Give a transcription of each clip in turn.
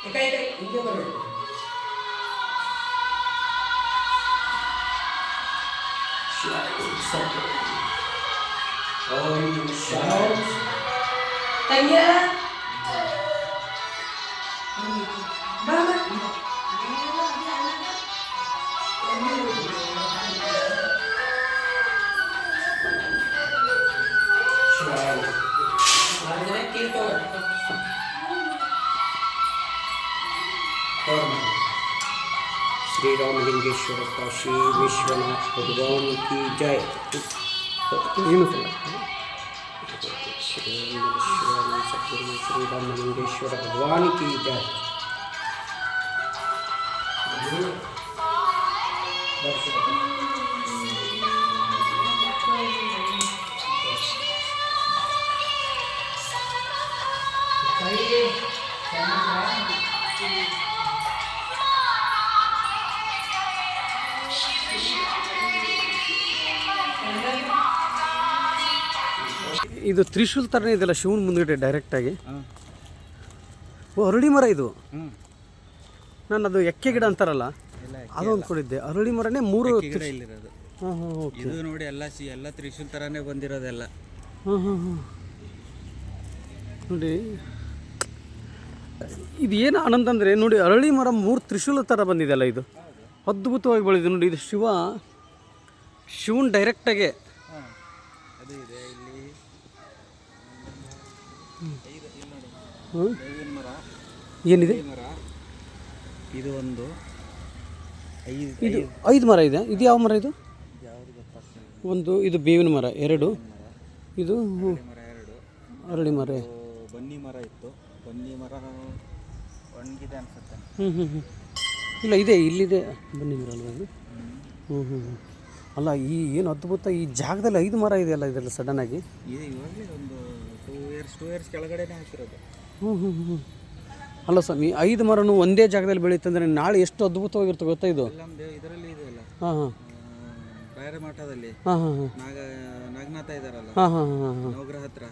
ಹಿಂಗೆ ಬರಬೇಕು. ತಂಗ್ಯ श्री रामलिंगेश्वर काशी विश्वनाथ भगवान की जय. श्री रामलिंगेश्वर भगवान की जय. ಇದು ತ್ರಿಶೂಲ್ ಥರನೇ ಇದೆಲ್ಲ ಶಿವನ ಮುಂದ್ಗಡೆ ಡೈರೆಕ್ಟಾಗಿ. ಓ ಅರಳಿ ಮರ ಇದು. ನಾನು ಅದು ಎಕ್ಕೆ ಗಿಡ ಅಂತಾರಲ್ಲ ಅದು ಅಂದ್ಕೊಂಡಿದ್ದೆ. ಅರಳಿ ಮರನೇ ಮೂರು ಗಿಡ ಇಲ್ಲಿರೋದು. ಇದು ನೋಡಿ ಎಲ್ಲ ತ್ರಿಶೂಲ್ ಥರನೇ ಬಂದಿರೋದೆಲ್ಲ. ನೋಡಿ ಇದು ಏನು ಆನಂದ ಅಂದರೆ ನೋಡಿ ಅರಳಿ ಮರ ಮೂರು ತ್ರಿಶೂಲ ಥರ ಬಂದಿದೆಯಲ್ಲ. ಇದು ಅದ್ಭುತವಾಗಿ ಬೆಳೆದಿದೆ ನೋಡಿ. ಇದು ಶಿವನ್ ಡೈರೆಕ್ಟಾಗೆ ಏನಿದೆ. ಇದು ಒಂದು ಇದು 5 ಮರ ಇದೆ. ಇದು ಯಾವ ಮರ ಇದು? ಒಂದು ಇದು ಬೇವಿನ ಮರ, 2 ಇದು ಅರಳಿ ಮರ. ಬನ್ನಿ ಮರ ಇತ್ತು. ಬನ್ನಿ ಮರ ಒಣಗಿದೆ ಅನ್ಸುತ್ತೆ. ಇಲ್ಲ ಇದೆ, ಇಲ್ಲಿದೆ ಬನ್ನಿ ಮರ ಅಲ್ವಾ ಇದು? ಅಲ್ಲ ಈ ಏನು ಅದ್ಭುತ, ಈ ಜಾಗದಲ್ಲಿ 5 ಮರ ಇದೆಯಲ್ಲ ಇದೆಲ್ಲ ಸಡನ್ನಾಗಿ. ಇದು ಇವಾಗಲೇ ಒಂದು 2 ಇಯರ್ಸ್ ಕೆಳಗಡೆನೇ ಹಾಕಿರೋದು. ಅಲ್ಲ ಸ್ವಾಮಿ, 5 ಮರನು ಒಂದೇ ಜಾಗದಲ್ಲಿ ಬೆಳೀತಂದ್ರೆ ನಾಳೆ ಎಷ್ಟು ಅದ್ಭುತವಾಗಿರುತ್ತೆ ಗೊತ್ತಾ ಇದು? ಇದರಲ್ಲಿ ಇದೆಯಲ್ಲ ರಾಯರ ಮಠದಲ್ಲಿ ನಾಗನಾಥ ಇದಾರಲ್ಲ, ನವಗ್ರಹ ಹತ್ರ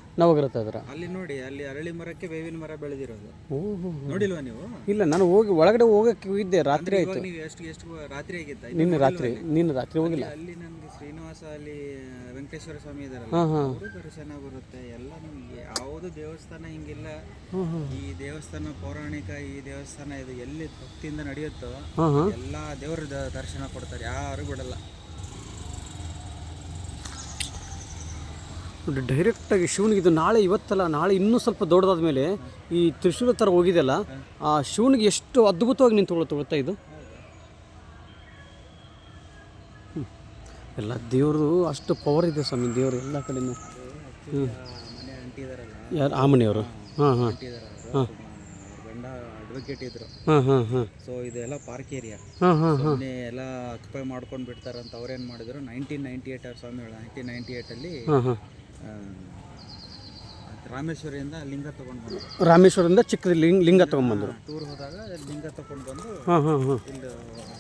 ಅಲ್ಲಿ ನೋಡಿ, ಅಲ್ಲಿ ಅರಳಿ ಮರಕ್ಕೆ ಬೇವಿನ ಮರ ಬೆಳೆದಿರೋದು. ನೋಡಿಲ್ವಾ ನೀವು? ಇಲ್ಲ, ನಾನು ಒಳಗಡೆ ಹೋಗಕ್ಕೆ ಹೋಗಿದ್ದೆ. ರಾತ್ರಿ ಆಯ್ತು. ನೀವು ಎಷ್ಟು ರಾತ್ರಿ ಆಗಿತ್ತ? ನಿನ್ನೆ ರಾತ್ರಿ ಹೋಗಿಲ್ಲ. ಅಲ್ಲಿ ನನಗೆ ಶ್ರೀನಿವಾಸ, ಅಲ್ಲಿ ವೆಂಕಟೇಶ್ವರ ಸ್ವಾಮಿ ಇದಾರಲ್ಲ, ಅವರು ದರ್ಶನ ಬರುತ್ತೆ. ಎಲ್ಲ ನಿಮಗೆ ಯಾವುದು ದೇವಸ್ಥಾನ ಹಿಂಗಿಲ್ಲ. ಈ ದೇವಸ್ಥಾನ ಪೌರಾಣಿಕ, ಈ ದೇವಸ್ಥಾನ ಇದು ಎಲ್ಲಿ ಭಕ್ತಿಯಿಂದ ನಡೆಯುತ್ತೋ ಎಲ್ಲ ದೇವರ ದರ್ಶನ ಕೊಡ್ತಾರೆ, ಯಾರು ಬಿಡಲ್ಲ. ನೋಡಿ ಡೈರೆಕ್ಟಾಗಿ ಶಿವನಿಗೆ ಇದು ನಾಳೆ, ಇವತ್ತಲ್ಲ ನಾಳೆ ಇನ್ನೂ ಸ್ವಲ್ಪ ದೊಡ್ಡದಾದ ಮೇಲೆ ಈ ತ್ರಿಶೂಲ ಥರ ಹೋಗಿದೆಯಲ್ಲ, ಆ ಶಿವನಿಗೆ ಎಷ್ಟು ಅದ್ಭುತವಾಗಿ ನಿಂತ್ಕೊಳ್ಳುತ್ತೆ ಗೊತ್ತಾ ಇದು? ಎಲ್ಲ ದೇವರು ಅಷ್ಟು ಪವರ್ ಇದೆ ಸ್ವಾಮಿ, ದೇವರು ಎಲ್ಲ ಕಡೆನೂ. ಯಾರು? ಆ ಮನೆಯವರು? ಹಾಂ ಗಂಡ ಅಡ್ವೊಕೇಟ್ ಇದ್ರು. ಸೊ ಇದೆಲ್ಲ ಪಾರ್ಕ್ ಏರಿಯಾ ಎಲ್ಲ ಆಕ್ಯುಪೈ ಮಾಡ್ಕೊಂಡು ಬಿಡ್ತಾರಂತ ಅವ್ರೇನು ಮಾಡಿದ್ರು, 1998 ಸ್ವಾಮಿಗಳು 1998ಅಲ್ಲಿ ರಾಮೇಶ್ವರದಿಂದ ಲಿಂಗ ತೊಗೊಂಡು ಬಂದರು. ರಾಮೇಶ್ವರದಿಂದ ಚಿಕ್ಕ ಲಿಂಗ ತೊಗೊಂಡ್ಬಂದರು. ಟೂರ್ ಹೋದಾಗ ಲಿಂಗ ತೊಗೊಂಡು ಬಂದು ಇಲ್ಲಿ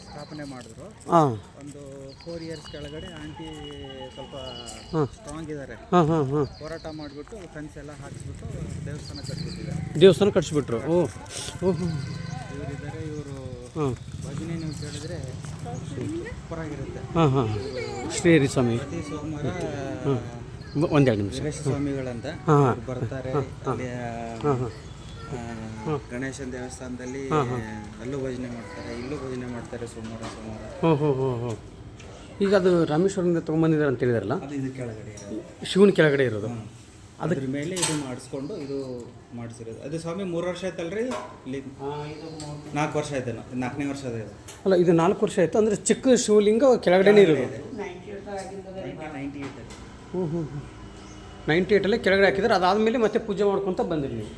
ಸ್ಥಾಪನೆ ಮಾಡಿದ್ರು. ಒಂದು 4 ಇಯರ್ಸ್ ಕೆಳಗಡೆ ಆಂಟಿ ಸ್ವಲ್ಪ ಸ್ಟ್ರಾಂಗ್ ಇದ್ದಾರೆ, ಹೋರಾಟ ಮಾಡಿಬಿಟ್ಟು ಫೆನ್ಸ್ ಎಲ್ಲ ಹಾಕಿಸ್ಬಿಟ್ಟು ದೇವಸ್ಥಾನ ಕಟ್ಸಿಬಿಟ್ರು. ಇವರಿದ್ದಾರೆ, ಇವರು ಭಜನೆ ನೀವು ಕೇಳಿದ್ರೆ ಸೂಪರ್ ಆಗಿರುತ್ತೆ. ಶ್ರೀಹರಿ ಸ್ವಾಮಿ ಪ್ರತಿ ಸೋಮವಾರ 1-2 ನಿಮಿಷ ಸ್ವಾಮಿಗಳಂತ ಬರ್ತಾರೆ. ಅಲ್ಲಿ ಗಣೇಶನ ದೇವಸ್ಥಾನದಲ್ಲಿ ಅಲ್ಲೂ ಭಜನೆ ಮಾಡ್ತಾರೆ, ಇಲ್ಲೂ ಭಜನೆ ಮಾಡ್ತಾರೆ ಸೋಮವಾರ. ಈಗ ಅದು ರಾಮೇಶ್ವರದಿಂದ ತೊಗೊಂಬಂದಿದ್ದಾರೆ ಅಂತ ಹೇಳಿದಾರಲ್ಲ, ಅದು ಇದು ಕೆಳಗಡೆ ಶಿವನ ಕೆಳಗಡೆ ಇರೋದು. ಅದ್ರ ಮೇಲೆ ಇದು ಮಾಡಿಸ್ಕೊಂಡು ಇದು ಮಾಡಿಸಿರೋದು. ಅದು ಸ್ವಾಮಿ 3 ವರ್ಷ ಆಯ್ತಲ್ರಿ, ಇಲ್ಲಿ 4 ವರ್ಷ ಆಯ್ತು, 4ನೇ ವರ್ಷ ಅದ. ಅಲ್ಲ ಇದು 4 ವರ್ಷ ಆಯಿತು ಅಂದರೆ ಚಿಕ್ಕ ಶಿವಲಿಂಗ ಕೆಳಗಡೆನೇ ಇರೋದು. 98 ಕೆಳಗಡೆ ಹಾಕಿದ್ರೆ ಅದಾದಮೇಲೆ ಮತ್ತೆ ಪೂಜೆ ಮಾಡ್ಕೊತ ಬಂದಿರಿ ನೀವು.